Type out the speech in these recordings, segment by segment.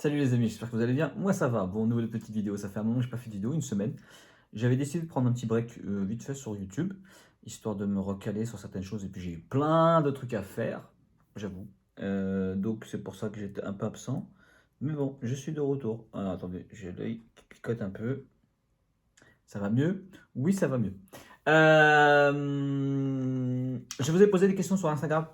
Salut les amis, j'espère que vous allez bien. Moi ça va. Bon, nouvelle petite vidéo, ça fait un moment que j'ai pas fait de vidéo, une semaine. J'avais décidé de prendre un petit break vite fait sur YouTube, histoire de me recaler sur certaines choses. Et puis j'ai eu plein de trucs à faire, j'avoue. Donc c'est pour ça que j'étais un peu absent. Mais bon, je suis de retour. Alors attendez, j'ai l'œil qui picote un peu. Ça va mieux? Oui, ça va mieux. Je vous ai posé des questions sur Instagram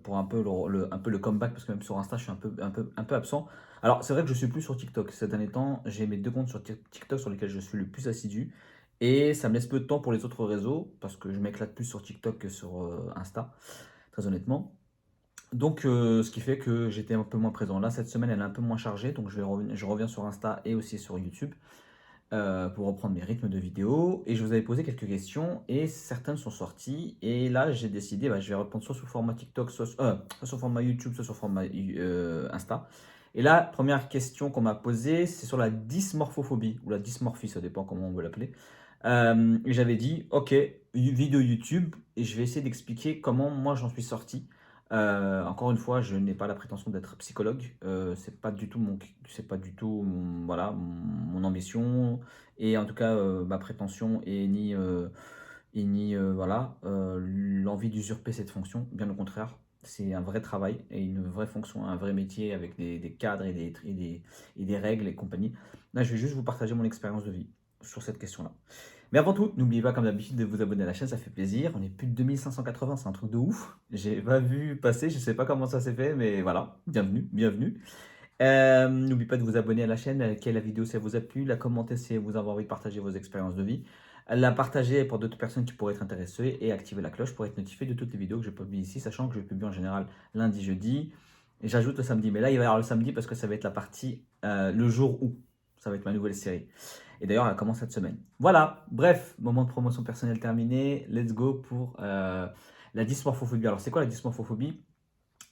pour un peu un peu le comeback, parce que même sur Insta, je suis un peu absent. Alors, c'est vrai que je suis plus sur TikTok. Ces derniers temps, j'ai mes deux comptes sur TikTok sur lesquels je suis le plus assidu. Et ça me laisse peu de temps pour les autres réseaux, parce que je m'éclate plus sur TikTok que sur Insta, très honnêtement. Donc, ce qui fait que j'étais un peu moins présent. Là, cette semaine, elle est un peu moins chargée, donc je reviens sur Insta et aussi sur YouTube pour reprendre mes rythmes de vidéo. Et je vous avais posé quelques questions et certaines sont sorties. Et là, j'ai décidé, je vais répondre soit sous format TikTok, soit sous format YouTube, soit sous format Insta. Et là, première question qu'on m'a posée, c'est sur la dysmorphophobie ou la dysmorphie, ça dépend comment on veut l'appeler. Et j'avais dit, ok, vidéo YouTube, et je vais essayer d'expliquer comment moi j'en suis sorti. Encore une fois, je n'ai pas la prétention d'être psychologue. C'est pas du tout c'est pas du tout voilà, mon ambition. Et en tout cas, ma prétention et ni voilà, l'envie d'usurper cette fonction. Bien au contraire, c'est un vrai travail et une vraie fonction, un vrai métier avec des cadres et des règles et compagnie. Là, je vais juste vous partager mon expérience de vie sur cette question-là. Mais avant tout, n'oubliez pas comme d'habitude de vous abonner à la chaîne, ça fait plaisir. On est plus de 2580, c'est un truc de ouf. J'ai pas vu passer, je sais pas comment ça s'est fait, mais voilà, bienvenue, bienvenue. N'oubliez pas de vous abonner à la chaîne, liker la vidéo si elle vous a plu, la commenter si vous avez envie de partager vos expériences de vie, la partager pour d'autres personnes qui pourraient être intéressées et activer la cloche pour être notifié de toutes les vidéos que je publie ici, sachant que je publie en général lundi, jeudi. Et j'ajoute le samedi, mais là il va y avoir le samedi parce que ça va être la partie le jour où. Ça va être ma nouvelle série. Et d'ailleurs, elle commence cette semaine. Voilà, bref, moment de promotion personnelle terminé. Let's go pour la dysmorphophobie. Alors, c'est quoi la dysmorphophobie?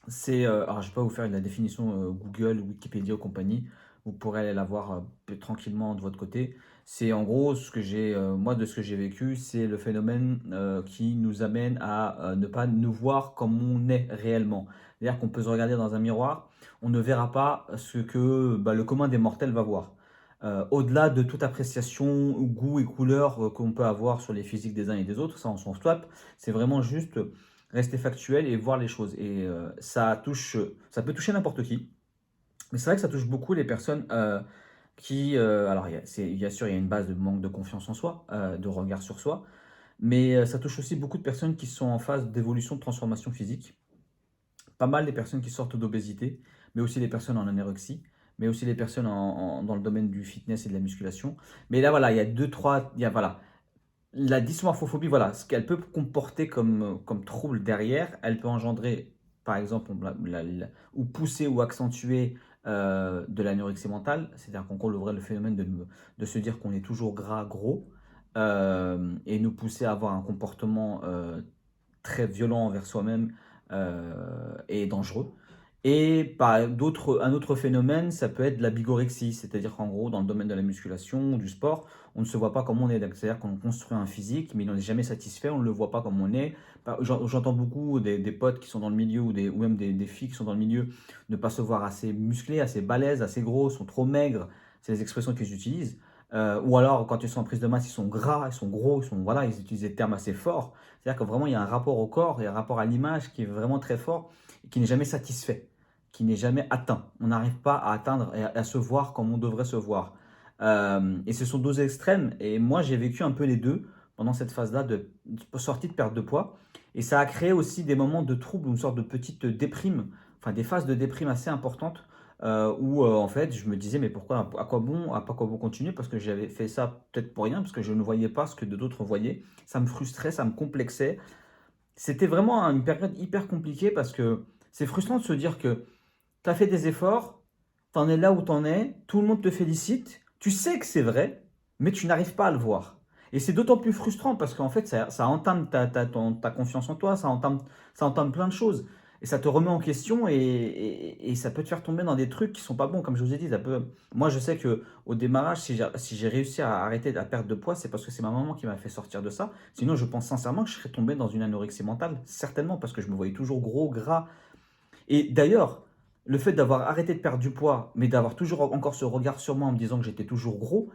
Alors je ne vais pas vous faire la définition Google, Wikipédia ou compagnie. Vous pourrez aller la voir tranquillement de votre côté. C'est en gros moi de ce que j'ai vécu, c'est le phénomène qui nous amène à ne pas nous voir comme on est réellement. C'est-à-dire qu'on peut se regarder dans un miroir, on ne verra pas ce que le commun des mortels va voir. Au-delà de toute appréciation, goût et couleur qu'on peut avoir sur les physiques des uns et des autres, ça on s'en swap, c'est vraiment juste rester factuel et voir les choses. Et ça peut toucher n'importe qui, mais c'est vrai que ça touche beaucoup les personnes alors bien sûr, il y a une base de manque de confiance en soi, de regard sur soi, mais ça touche aussi beaucoup de personnes qui sont en phase d'évolution, de transformation physique. Pas mal des personnes qui sortent d'obésité, mais aussi les personnes en anorexie, mais aussi les personnes dans le domaine du fitness et de la musculation. Mais là, voilà, il y a deux, trois, voilà, la dysmorphophobie, voilà, ce qu'elle peut comporter comme trouble derrière, elle peut engendrer, par exemple, ou pousser ou accentuer de l'anorexie mentale, c'est-à-dire qu'en gros, le phénomène de se dire qu'on est toujours gras, gros, et nous pousser à avoir un comportement très violent envers soi-même et dangereux. Et un autre phénomène, ça peut être la bigorexie, c'est-à-dire qu'en gros, dans le domaine de la musculation ou du sport, on ne se voit pas comme on est. C'est-à-dire qu'on construit un physique, mais on n'est jamais satisfait, on ne le voit pas comme on est. J'entends beaucoup des potes qui sont dans le milieu ou même des filles qui sont dans le milieu ne pas se voir assez musclés, assez balèzes, assez gros, sont trop maigres. C'est les expressions qu'ils utilisent. Ou alors, quand ils sont en prise de masse, ils sont gras, ils sont gros, voilà, ils utilisent des termes assez forts. C'est-à-dire que vraiment, il y a un rapport au corps et un rapport à l'image qui est vraiment très fort et qui n'est jamais satisfait, qui n'est jamais atteint. On n'arrive pas à atteindre et à se voir comme on devrait se voir. Et ce sont deux extrêmes. Et moi, j'ai vécu un peu les deux pendant cette phase-là de sortie de perte de poids. Et ça a créé aussi des moments de trouble, une sorte de petite déprime, enfin des phases de déprime assez importantes où en fait je me disais mais pourquoi, à quoi bon continuer parce que j'avais fait ça peut-être pour rien, parce que je ne voyais pas ce que d'autres voyaient. Ça me frustrait, ça me complexait. C'était vraiment une période hyper compliquée parce que c'est frustrant de se dire que tu as fait des efforts, tu en es là où tu en es, tout le monde te félicite, tu sais que c'est vrai, mais tu n'arrives pas à le voir. Et c'est d'autant plus frustrant parce qu'en fait, ça entame ta confiance en toi, ça entame plein de choses. Et ça te remet en question et ça peut te faire tomber dans des trucs qui sont pas bons. Comme je vous ai dit, moi je sais que au démarrage, si j'ai réussi à arrêter la perte de poids, c'est parce que c'est ma maman qui m'a fait sortir de ça. Sinon, je pense sincèrement que je serais tombé dans une anorexie mentale, certainement, parce que je me voyais toujours gros, gras. Et d'ailleurs, le fait d'avoir arrêté de perdre du poids, mais d'avoir toujours encore ce regard sur moi en me disant que j'étais toujours gros,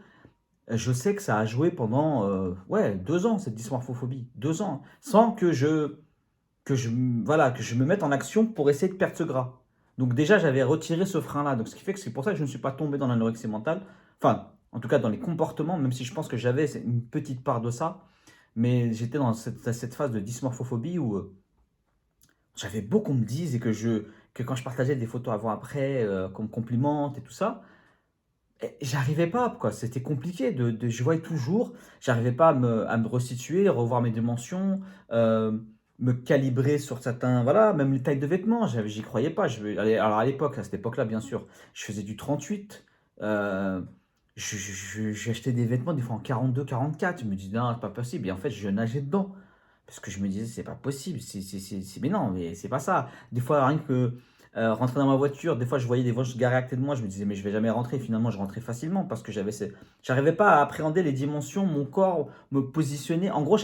je sais que ça a joué pendant, ouais, 2 ans cette dysmorphophobie, 2 ans, sans voilà, que je me mette en action pour essayer de perdre ce gras. Donc déjà, j'avais retiré ce frein-là. Donc ce qui fait que c'est pour ça que je ne suis pas tombé dans l'anorexie mentale. Enfin, en tout cas dans les comportements, même si je pense que j'avais une petite part de ça. Mais j'étais dans cette phase de dysmorphophobie où j'avais beau qu'on me dise et que quand je partageais des photos avant-après, qu'on me complimente et tout ça, j'arrivais pas, quoi. C'était compliqué. Je voyais toujours, j'arrivais pas à me resituer, revoir mes dimensions, me calibrer sur certains, voilà, même les tailles de vêtements. J'y croyais pas. Alors à l'époque, à cette époque-là, bien sûr, je faisais du 38. euh, J'achetais des vêtements des fois en 42, 44. Je me disais, non, c'est pas possible. Et en fait, je nageais dedans. Parce que je me disais, c'est pas possible. Mais non, mais c'est pas ça. Des fois, rien que rentrer dans ma voiture, des fois, je voyais des voitures garées à côté de moi. Je me disais, mais je vais jamais rentrer. Finalement, je rentrais facilement parce que j'arrivais pas à appréhender les dimensions, mon corps, me positionner. En gros,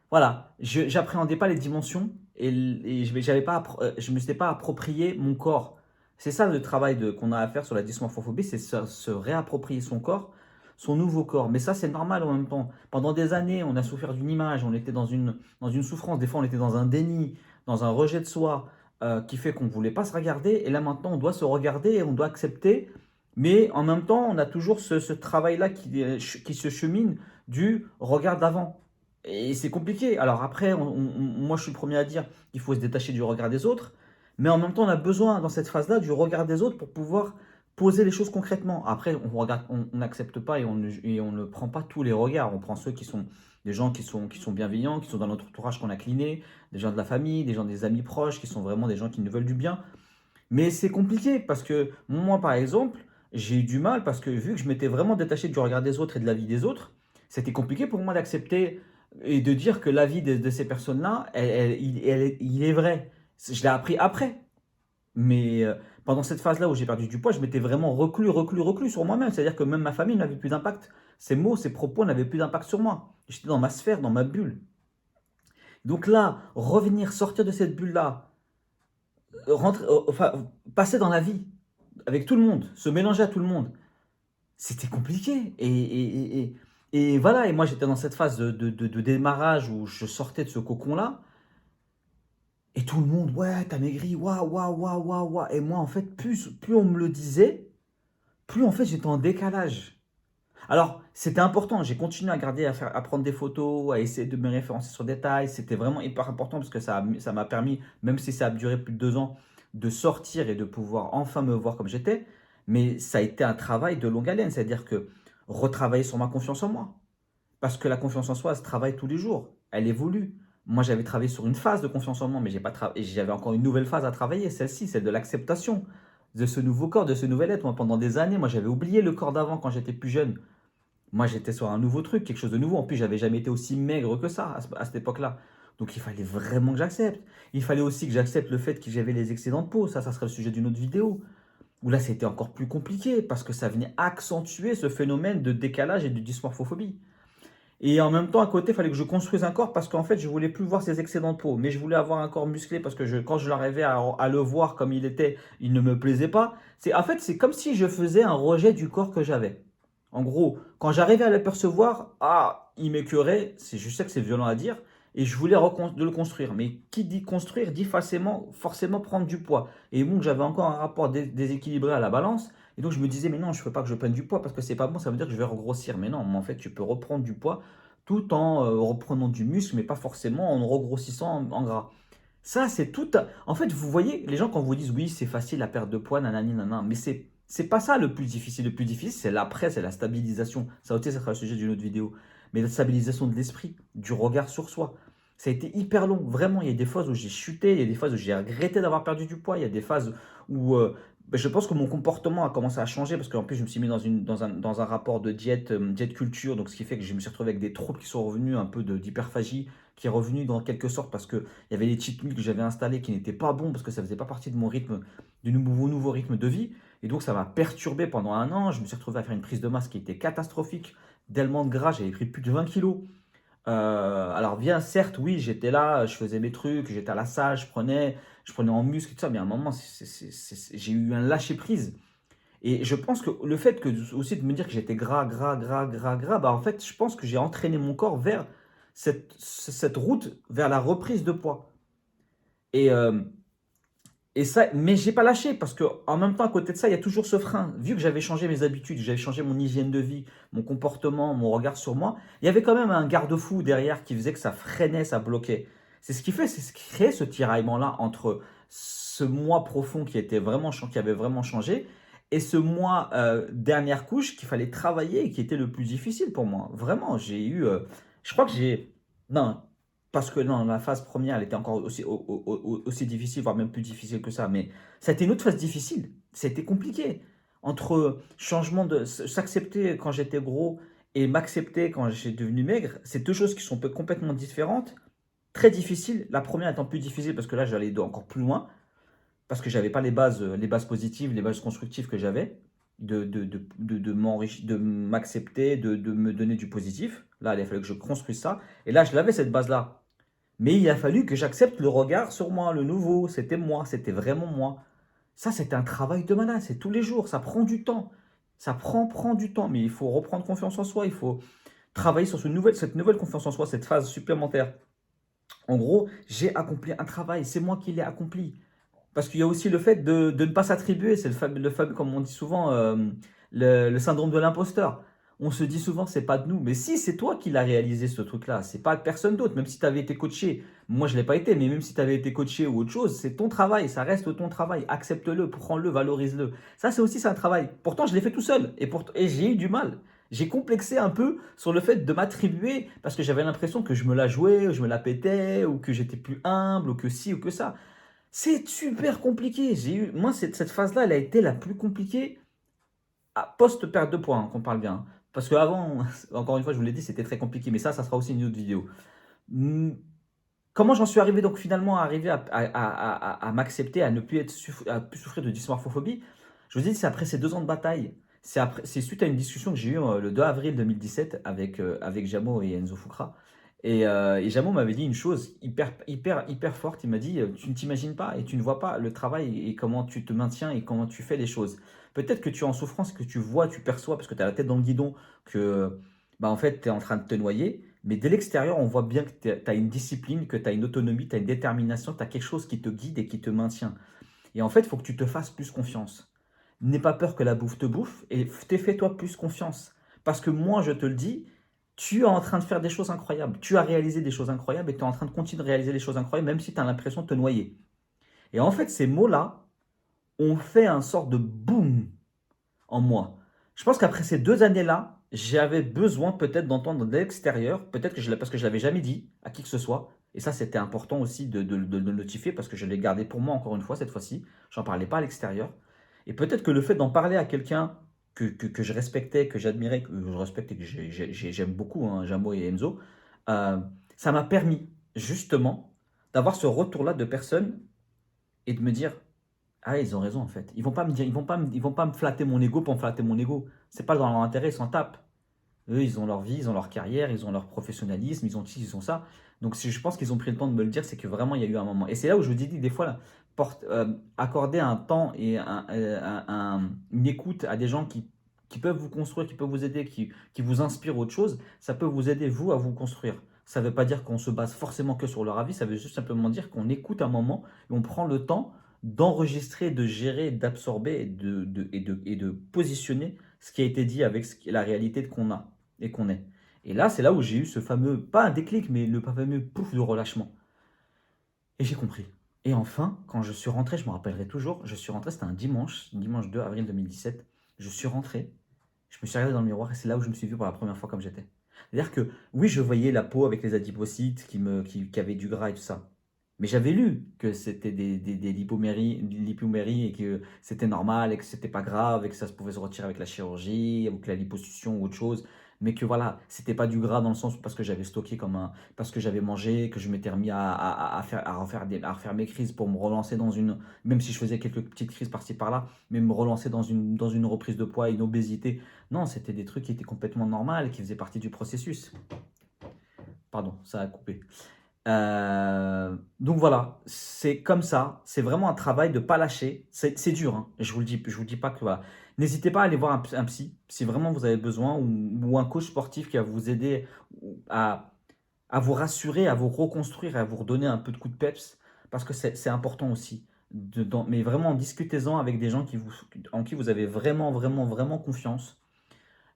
voilà, j'appréhendais pas les dimensions et j'avais pas, je me suis pas approprié mon corps. C'est ça le travail qu'on a à faire sur la dysmorphophobie, c'est se réapproprier son corps, son nouveau corps. Mais ça, c'est normal en même temps. Pendant des années, on a souffert d'une image, on était dans une souffrance, des fois on était dans un déni, dans un rejet de soi, qui fait qu'on ne voulait pas se regarder. Et là maintenant, on doit se regarder et on doit accepter. Mais en même temps, on a toujours ce travail-là qui se chemine du regard d'avant. Et c'est compliqué. Alors après, moi je suis le premier à dire qu'il faut se détacher du regard des autres. Mais en même temps, on a besoin dans cette phase-là du regard des autres pour pouvoir poser les choses concrètement. Après, on regarde, on n'accepte pas et on ne prend pas tous les regards. On prend ceux qui sont des gens qui sont bienveillants, qui sont dans notre entourage qu'on a cliné, des gens de la famille, des gens des amis proches, qui sont vraiment des gens qui nous veulent du bien. Mais c'est compliqué parce que moi, par exemple, j'ai eu du mal parce que vu que je m'étais vraiment détaché du regard des autres et de la vie des autres, c'était compliqué pour moi d'accepter et de dire que la vie de ces personnes-là, il est vrai. Je l'ai appris après. Mais pendant cette phase-là où j'ai perdu du poids, je m'étais vraiment reclus, reclus, reclus sur moi-même. C'est-à-dire que même ma famille n'avait plus d'impact. Ces mots, ces propos n'avaient plus d'impact sur moi. J'étais dans ma sphère, dans ma bulle. Donc là, revenir, sortir de cette bulle-là, rentrer, enfin, passer dans la vie avec tout le monde, se mélanger à tout le monde, c'était compliqué. Et voilà, et moi j'étais dans cette phase de démarrage où je sortais de ce cocon-là, et tout le monde, ouais, t'as maigri, waouh, waouh, waouh, waouh, waouh. Et moi, en fait, plus on me le disait, plus en fait j'étais en décalage. Alors, c'était important, j'ai continué à garder, à prendre des photos, à essayer de me référencer sur des tailles. C'était vraiment hyper important parce que ça m'a permis, même si ça a duré plus de 2 ans, de sortir et de pouvoir enfin me voir comme j'étais. Mais ça a été un travail de longue haleine, c'est-à-dire que retravailler sur ma confiance en moi. Parce que la confiance en soi, elle se travaille tous les jours, elle évolue. Moi, j'avais travaillé sur une phase de confiance en moi, mais j'avais encore une nouvelle phase à travailler, celle-ci, celle de l'acceptation de ce nouveau corps, de ce nouvel être. Moi, pendant des années, moi, j'avais oublié le corps d'avant quand j'étais plus jeune. Moi, j'étais sur un nouveau truc, quelque chose de nouveau. En plus, j'avais jamais été aussi maigre que ça à cette époque-là. Donc, il fallait vraiment que j'accepte. Il fallait aussi que j'accepte le fait que j'avais les excédents de peau. Ça serait le sujet d'une autre vidéo. Où là, c'était encore plus compliqué parce que ça venait accentuer ce phénomène de décalage et de dysmorphophobie. Et en même temps, à côté, il fallait que je construise un corps parce qu'en fait, je voulais plus voir ces excédents de peau. Mais je voulais avoir un corps musclé parce que quand je l'arrivais à le voir comme il était, il ne me plaisait pas. En fait, c'est comme si je faisais un rejet du corps que j'avais. En gros, quand j'arrivais à l'apercevoir, il m'écœurait. Je sais que c'est violent à dire. Et je voulais de le construire. Mais qui dit construire dit forcément prendre du poids. Et donc, j'avais encore un rapport déséquilibré à la balance. Et donc, je me disais, mais non, je ne veux pas que je prenne du poids parce que c'est pas bon, ça veut dire que je vais regrossir. Mais non, mais en fait, tu peux reprendre du poids tout en reprenant du muscle, mais pas forcément en regrossissant en gras. Ça, c'est tout. En fait, vous voyez, les gens, quand vous disent oui, c'est facile la perte de poids, nanani, nanana, mais c'est pas ça le plus difficile. Le plus difficile, c'est l'après, c'est la stabilisation. Ça aussi, ça sera le sujet d'une autre vidéo. Mais la stabilisation de l'esprit, du regard sur soi. Ça a été hyper long. Vraiment, il y a des phases où j'ai chuté, il y a des phases où j'ai regretté d'avoir perdu du poids, il y a des phases où je pense que mon comportement a commencé à changer parce qu'en plus, je me suis mis dans un rapport de diète culture. Donc, ce qui fait que je me suis retrouvé avec des troubles qui sont revenus, un peu d'hyperphagie qui est revenu dans quelque sorte parce qu'il y avait les cheat meals que j'avais installés qui n'étaient pas bons parce que ça ne faisait pas partie de mon rythme, du nouveau rythme de vie. Et donc, ça m'a perturbé pendant un an. Je me suis retrouvé à faire une prise de masse qui était catastrophique. Tellement de gras, j'avais pris plus de 20 kilos. Alors bien, certes, oui, j'étais là, je faisais mes trucs, j'étais à la salle, je prenais en muscle et tout ça, mais à un moment, j'ai eu un lâcher-prise. Et je pense que le fait que aussi de me dire que j'étais gras, gras, gras, gras, gras, bah en fait, je pense que j'ai entraîné mon corps vers cette route, vers la reprise de poids. Et, euh, et ça, mais j'ai pas lâché parce que en même temps, à côté de ça, il y a toujours ce frein. Vu que j'avais changé mes habitudes, j'avais changé mon hygiène de vie, mon comportement, mon regard sur moi, il y avait quand même un garde-fou derrière qui faisait que ça freinait, ça bloquait. C'est ce qui fait, c'est ce qui crée ce tiraillement-là entre ce moi profond qui était vraiment, qui avait vraiment changé et ce moi dernière couche qu'il fallait travailler et qui était le plus difficile pour moi. Vraiment, je crois que non, parce que non, la phase première, elle était encore aussi difficile, voire même plus difficile que ça. Mais ça a été une autre phase difficile. C'était compliqué. Entre changement de s'accepter quand j'étais gros et m'accepter quand j'ai devenu maigre, c'est deux choses qui sont complètement différentes. Très difficiles. La première étant plus difficile parce que là, j'allais encore plus loin. Parce que j'avais pas les bases positives, les bases constructives que j'avais. De m'accepter, de me donner du positif. Là, il a fallu que je construise ça. Et là, je l'avais cette base-là. Mais il a fallu que j'accepte le regard sur moi, le nouveau. C'était moi, c'était vraiment moi. Ça, c'était un travail de malade. C'est tous les jours. Ça prend du temps. Ça prend du temps. Mais il faut reprendre confiance en soi. Il faut travailler sur cette nouvelle confiance en soi, cette phase supplémentaire. En gros, j'ai accompli un travail. C'est moi qui l'ai accompli. Parce qu'il y a aussi le fait de ne pas s'attribuer, c'est le fameux, comme on dit souvent, le syndrome de l'imposteur. On se dit souvent, c'est pas de nous. Mais si, c'est toi qui l'as réalisé ce truc-là. C'est pas de personne d'autre. Même si tu avais été coaché, moi je ne l'ai pas été, mais même si tu avais été coaché ou autre chose, c'est ton travail. Ça reste ton travail. Accepte-le, prends-le, valorise-le. Ça, c'est un travail. Pourtant, je l'ai fait tout seul. Et j'ai eu du mal. J'ai complexé un peu sur le fait de m'attribuer parce que j'avais l'impression que je me la jouais, ou je me la pétais, ou que j'étais plus humble, ou que ci, ou que ça. C'est super compliqué. Moi, cette phase-là, elle a été la plus compliquée post-perte de poids, hein, qu'on parle bien, hein. Parce qu'avant, encore une fois, je vous l'ai dit, c'était très compliqué. Mais ça sera aussi une autre vidéo. Hmm, Comment j'en suis arrivé donc finalement à m'accepter, à ne plus à plus souffrir de dysmorphophobie? Je vous ai dit, c'est après ces 2 ans de bataille. C'est suite à une discussion que j'ai eue le 2 avril 2017 avec Jamo et Enzo Fukra. Et Jamo m'avait dit une chose hyper, hyper, hyper forte. Il m'a dit, tu ne t'imagines pas et tu ne vois pas le travail et comment tu te maintiens et comment tu fais les choses. Peut-être que tu es en souffrance, que tu vois, tu perçois, parce que tu as la tête dans le guidon, que bah, en fait, tu es en train de te noyer. Mais dès l'extérieur, on voit bien que tu as une discipline, que tu as une autonomie, tu as une détermination, tu as quelque chose qui te guide et qui te maintient. Et en fait, il faut que tu te fasses plus confiance. N'aie pas peur que la bouffe te bouffe et fais-toi plus confiance. Parce que moi, je te le dis, tu es en train de faire des choses incroyables. Tu as réalisé des choses incroyables et tu es en train de continuer de réaliser des choses incroyables, même si tu as l'impression de te noyer. Et en fait, ces mots-là ont fait un sort de boom en moi. Je pense qu'après ces 2 années-là, j'avais besoin peut-être d'entendre de l'extérieur, peut-être que parce que je ne l'avais jamais dit à qui que ce soit. Et ça, c'était important aussi de le notifier parce que je l'ai gardé pour moi encore une fois, cette fois-ci. J'en parlais pas à l'extérieur. Et peut-être que le fait d'en parler à quelqu'un que je respectais, que j'admirais, que je respecte et que j'aime beaucoup, hein, Jamo et Enzo, euh, ça m'a permis justement d'avoir ce retour-là de personnes et de me dire, ah, ils ont raison en fait. Ils vont pas me dire, ils vont pas me flatter mon ego pour me flatter mon ego. C'est pas dans leur intérêt, ils s'en tapent. Eux, ils ont leur vie, ils ont leur carrière, ils ont leur professionnalisme, ils ont ci, ils ont ça. Donc si je pense qu'ils ont pris le temps de me le dire, c'est que vraiment il y a eu un moment. Et c'est là où je vous dis des fois, là, accorder un temps et une écoute à des gens qui peuvent vous construire, qui peuvent vous aider, qui vous inspirent autre chose, ça peut vous aider vous à vous construire. Ça ne veut pas dire qu'on se base forcément que sur leur avis, ça veut juste simplement dire qu'on écoute un moment et on prend le temps d'enregistrer, de gérer, d'absorber et de positionner ce qui a été dit avec la réalité qu'on a et qu'on est. Et là, c'est là où j'ai eu ce fameux, pas un déclic, mais le fameux pouf de relâchement. Et j'ai compris. Et enfin, quand je suis rentré, je me rappellerai toujours, je suis rentré, c'était un dimanche 2 avril 2017. Je suis rentré, je me suis regardé dans le miroir et c'est là où je me suis vu pour la première fois comme j'étais. C'est-à-dire que oui, je voyais la peau avec les adipocytes qui avaient du gras et tout ça. Mais j'avais lu que c'était des lipoméries et que c'était normal et que c'était pas grave et que ça se pouvait se retirer avec la chirurgie, avec la liposuction ou autre chose. Mais que voilà, c'était pas du gras dans le sens parce que j'avais stocké parce que j'avais mangé, que je m'étais remis à refaire mes crises pour me relancer même si je faisais quelques petites crises par-ci par-là, mais me relancer dans une reprise de poids, une obésité. Non, c'était des trucs qui étaient complètement normaux, qui faisaient partie du processus. Pardon, ça a coupé. Donc voilà, c'est comme ça. C'est vraiment un travail de pas lâcher. C'est dur, hein. Je vous le dis pas que voilà. N'hésitez pas à aller voir un psy si vraiment vous avez besoin ou un coach sportif qui va vous aider à, à vous rassurer, à vous reconstruire, à vous redonner un peu de coup de peps parce que c'est important aussi. Mais vraiment, discutez-en avec des gens en qui vous avez vraiment, vraiment, vraiment confiance.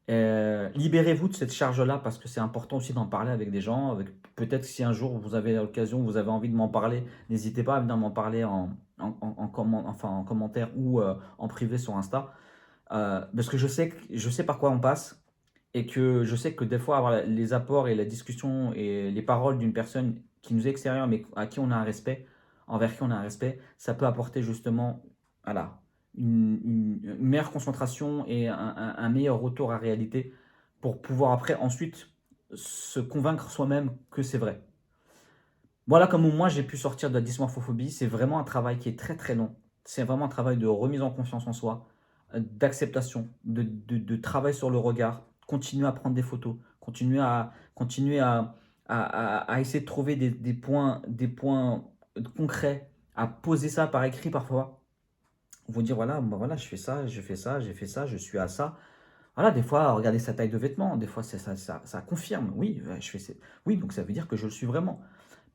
Libérez-vous de cette charge-là parce que c'est important aussi d'en parler avec des gens. Peut-être si un jour vous avez l'occasion, vous avez envie de m'en parler, n'hésitez pas à venir m'en parler en commentaire ou en privé sur Insta. Parce que je sais par quoi on passe et que je sais que des fois avoir les apports et la discussion et les paroles d'une personne qui nous est extérieure mais à qui on a un respect, envers qui on a un respect, ça peut apporter justement voilà, une meilleure concentration et un meilleur retour à réalité pour pouvoir après ensuite se convaincre soi-même que c'est vrai. Voilà comment moi j'ai pu sortir de la dysmorphophobie. C'est vraiment un travail qui est très très long. C'est vraiment un travail de remise en confiance en soi, d'acceptation, de travail sur le regard, continuer à prendre des photos, continuer à essayer de trouver des points concrets, à poser ça par écrit parfois. Vous dire voilà, bah voilà, je fais ça, je fais ça, j'ai fait ça, je suis à ça. Voilà, des fois, regarder sa taille de vêtements, des fois ça confirme. Oui, je fais, oui, donc ça veut dire que je le suis vraiment.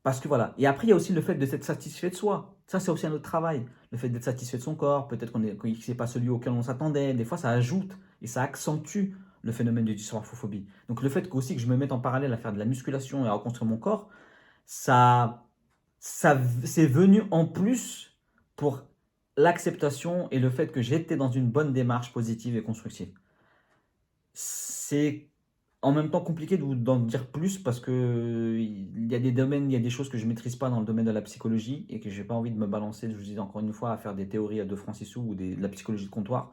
Parce que voilà. Et après, il y a aussi le fait de s'être satisfait de soi. Ça, c'est aussi un autre travail. Le fait d'être satisfait de son corps, peut-être que ce n'est pas celui auquel on s'attendait. Des fois, ça ajoute et ça accentue le phénomène de dysmorphophobie. Donc, le fait aussi que je me mette en parallèle à faire de la musculation et à reconstruire mon corps, ça, c'est venu en plus pour l'acceptation et le fait que j'étais dans une bonne démarche positive et constructive. C'est en même temps compliqué d'en dire plus parce que il y a des domaines, il y a des choses que je maîtrise pas dans le domaine de la psychologie et que j'ai pas envie de me balancer, je vous dis encore une fois, à faire des théories à deux francs 6 sous ou de la psychologie de comptoir.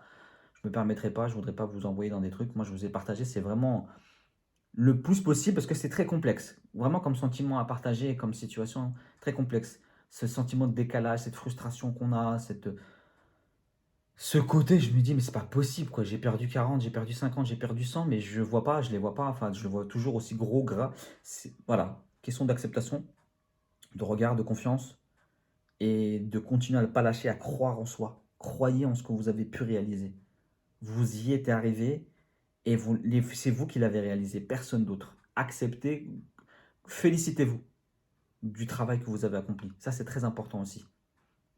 Je me permettrai pas, je voudrais pas vous envoyer dans des trucs. Moi, je vous ai partagé, c'est vraiment le plus possible parce que c'est très complexe. Vraiment comme sentiment à partager, comme situation très complexe. Ce sentiment de décalage, cette frustration qu'on a, ce côté, je me dis, mais c'est pas possible, quoi. J'ai perdu 40, j'ai perdu 50, j'ai perdu 100, mais je vois pas, je les vois pas. Enfin, je le vois toujours aussi gros, gras. Voilà, question d'acceptation, de regard, de confiance et de continuer à ne pas lâcher, à croire en soi. Croyez en ce que vous avez pu réaliser. Vous y êtes arrivé et c'est vous qui l'avez réalisé, personne d'autre. Acceptez, félicitez-vous du travail que vous avez accompli. Ça, c'est très important aussi.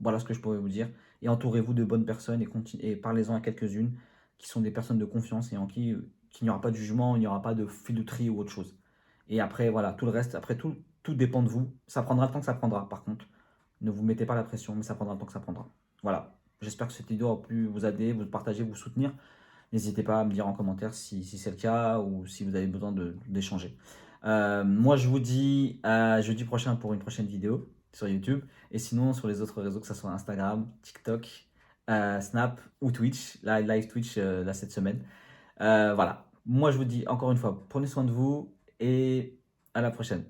Voilà ce que je pourrais vous dire. Et entourez-vous de bonnes personnes et parlez-en à quelques-unes qui sont des personnes de confiance et en qu'il n'y aura pas de jugement, il n'y aura pas de filouterie ou autre chose. Et après, voilà, tout le reste, après tout dépend de vous. Ça prendra le temps que ça prendra, par contre. Ne vous mettez pas la pression, mais ça prendra le temps que ça prendra. Voilà. J'espère que cette vidéo a pu vous aider, vous partager, vous soutenir. N'hésitez pas à me dire en commentaire si c'est le cas ou si vous avez besoin d'échanger. Moi, je vous dis à jeudi prochain pour une prochaine vidéo sur YouTube. Et sinon, sur les autres réseaux, que ce soit Instagram, TikTok, Snap ou Twitch. Là, live Twitch là, cette semaine. Voilà. Moi, je vous dis encore une fois, prenez soin de vous et à la prochaine.